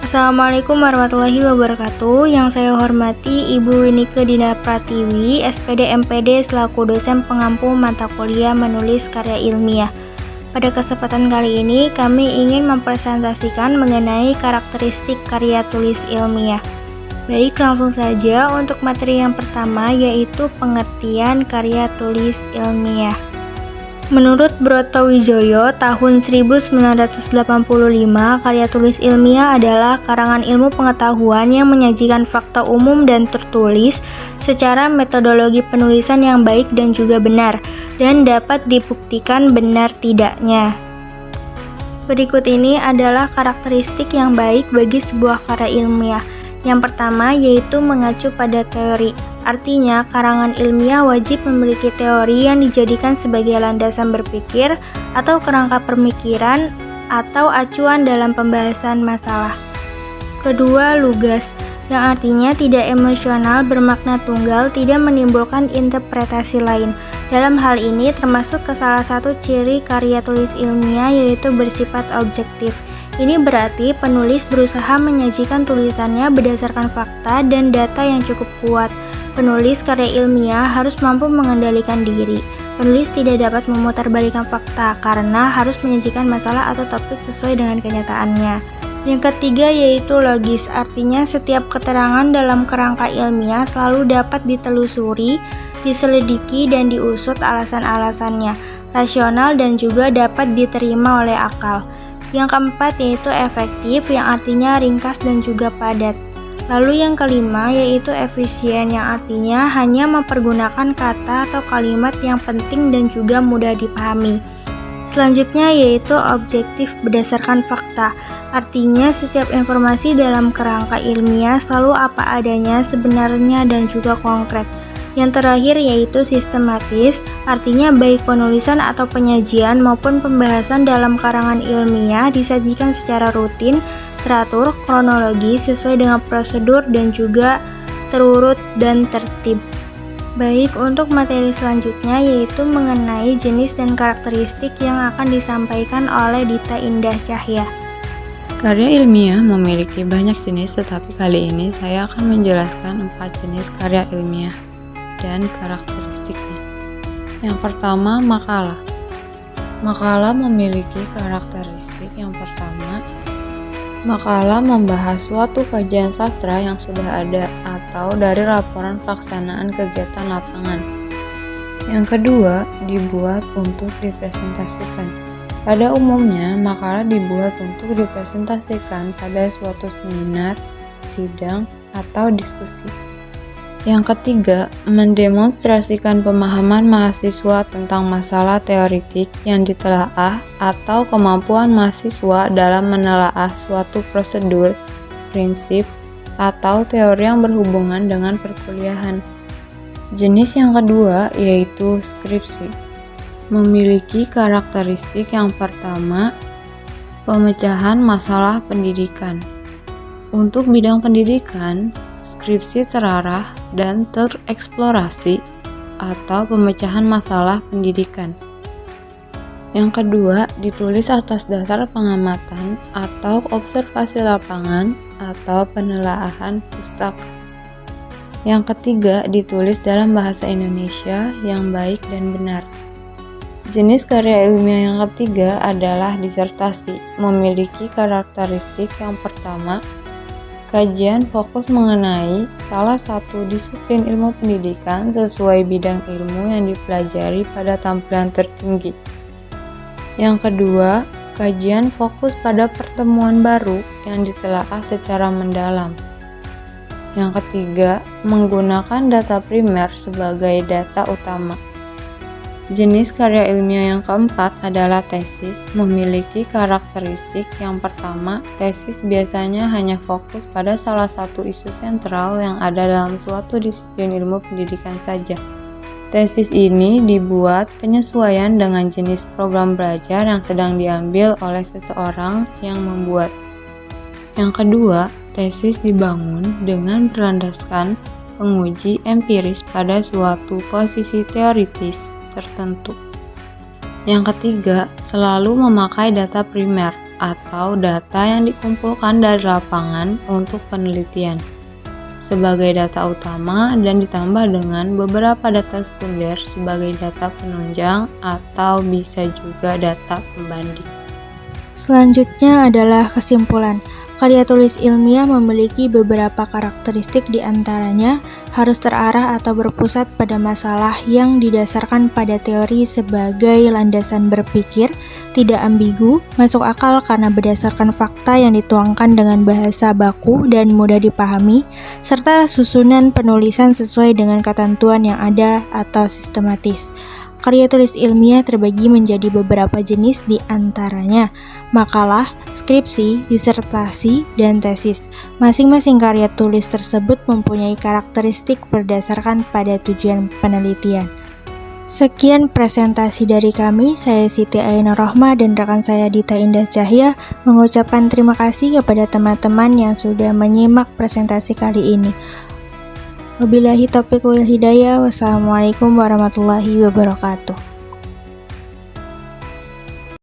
Assalamualaikum warahmatullahi wabarakatuh. Yang saya hormati Ibu Winike Dina Pratiwi, SPD MPD selaku dosen pengampu mata kuliah menulis karya ilmiah. Pada kesempatan kali ini kami ingin mempresentasikan mengenai karakteristik karya tulis ilmiah. Baik, langsung saja untuk materi yang pertama yaitu pengertian karya tulis ilmiah. Menurut Brotowijoyo, tahun 1985, karya tulis ilmiah adalah karangan ilmu pengetahuan yang menyajikan fakta umum dan tertulis secara metodologi penulisan yang baik dan juga benar, dan dapat dibuktikan benar tidaknya. Berikut ini adalah karakteristik yang baik bagi sebuah karya ilmiah. Yang pertama yaitu mengacu pada teori. Artinya, karangan ilmiah wajib memiliki teori yang dijadikan sebagai landasan berpikir atau kerangka pemikiran atau acuan dalam pembahasan masalah. Kedua, lugas, yang artinya tidak emosional, bermakna tunggal, tidak menimbulkan interpretasi lain. Dalam hal ini termasuk ke salah satu ciri karya tulis ilmiah yaitu bersifat objektif. Ini berarti penulis berusaha menyajikan tulisannya berdasarkan fakta dan data yang cukup kuat. Penulis karya ilmiah harus mampu mengendalikan diri. Penulis tidak dapat memutarbalikkan fakta karena harus menyajikan masalah atau topik sesuai dengan kenyataannya. Yang ketiga yaitu logis, artinya setiap keterangan dalam kerangka ilmiah selalu dapat ditelusuri, diselidiki, dan diusut alasan-alasannya, rasional dan juga dapat diterima oleh akal. Yang keempat yaitu efektif, yang artinya ringkas dan juga padat. Lalu yang kelima yaitu efisien, yang artinya hanya mempergunakan kata atau kalimat yang penting dan juga mudah dipahami. Selanjutnya yaitu objektif berdasarkan fakta, artinya setiap informasi dalam kerangka ilmiah selalu apa adanya, sebenarnya dan juga konkret. Yang terakhir yaitu sistematis, artinya baik penulisan atau penyajian maupun pembahasan dalam karangan ilmiah disajikan secara rutin, teratur, kronologis, sesuai dengan prosedur dan juga terurut dan tertib. Baik, untuk materi selanjutnya yaitu mengenai jenis dan karakteristik yang akan disampaikan oleh Dita Indah Cahya. Karya ilmiah memiliki banyak jenis, tetapi kali ini saya akan menjelaskan 4 jenis karya ilmiah dan karakteristiknya. Yang pertama, makalah. Makalah memiliki karakteristik yang pertama, makalah membahas suatu kajian sastra yang sudah ada atau dari laporan pelaksanaan kegiatan lapangan. Yang kedua, dibuat untuk dipresentasikan. Pada umumnya, makalah dibuat untuk dipresentasikan pada suatu seminar, sidang, atau diskusi. Yang ketiga, mendemonstrasikan pemahaman mahasiswa tentang masalah teoritik yang ditelaah atau kemampuan mahasiswa dalam menelaah suatu prosedur, prinsip, atau teori yang berhubungan dengan perkuliahan. Jenis yang kedua yaitu skripsi. Memiliki karakteristik yang pertama, pemecahan masalah pendidikan. Untuk bidang pendidikan, skripsi terarah dan tereksplorasi atau pemecahan masalah pendidikan. Yang kedua, ditulis atas dasar pengamatan atau observasi lapangan atau penelaahan pustaka. Yang ketiga, ditulis dalam bahasa Indonesia yang baik dan benar. Jenis karya ilmiah yang ketiga adalah disertasi. Memiliki karakteristik yang pertama, kajian fokus mengenai salah satu disiplin ilmu pendidikan sesuai bidang ilmu yang dipelajari pada tampilan tertinggi. Yang kedua, kajian fokus pada pertemuan baru yang ditelaah secara mendalam. Yang ketiga, menggunakan data primer sebagai data utama. Jenis karya ilmiah yang keempat adalah tesis. Memiliki karakteristik yang pertama, tesis biasanya hanya fokus pada salah satu isu sentral yang ada dalam suatu disiplin ilmu pendidikan saja. Tesis ini dibuat penyesuaian dengan jenis program belajar yang sedang diambil oleh seseorang yang membuat. Yang kedua, tesis dibangun dengan berlandaskan penguji empiris pada suatu posisi teoritis tertentu. Yang ketiga, selalu memakai data primer atau data yang dikumpulkan dari lapangan untuk penelitian sebagai data utama dan ditambah dengan beberapa data sekunder sebagai data penunjang atau bisa juga data pembanding. Selanjutnya adalah kesimpulan. Karya tulis ilmiah memiliki beberapa karakteristik, di antaranya harus terarah atau berpusat pada masalah yang didasarkan pada teori sebagai landasan berpikir, tidak ambigu, masuk akal karena berdasarkan fakta yang dituangkan dengan bahasa baku dan mudah dipahami, serta susunan penulisan sesuai dengan ketentuan yang ada atau sistematis. Karya tulis ilmiah terbagi menjadi beberapa jenis, di antaranya makalah, skripsi, disertasi, dan tesis. Masing-masing karya tulis tersebut mempunyai karakteristik berdasarkan pada tujuan penelitian. Sekian presentasi dari kami, saya Siti Ainur Rohmah dan rekan saya Dita Indah Cahya mengucapkan terima kasih kepada teman-teman yang sudah menyimak presentasi kali ini. Wabillahi taufiq wal hidayah. Wassalamualaikum warahmatullahi wabarakatuh.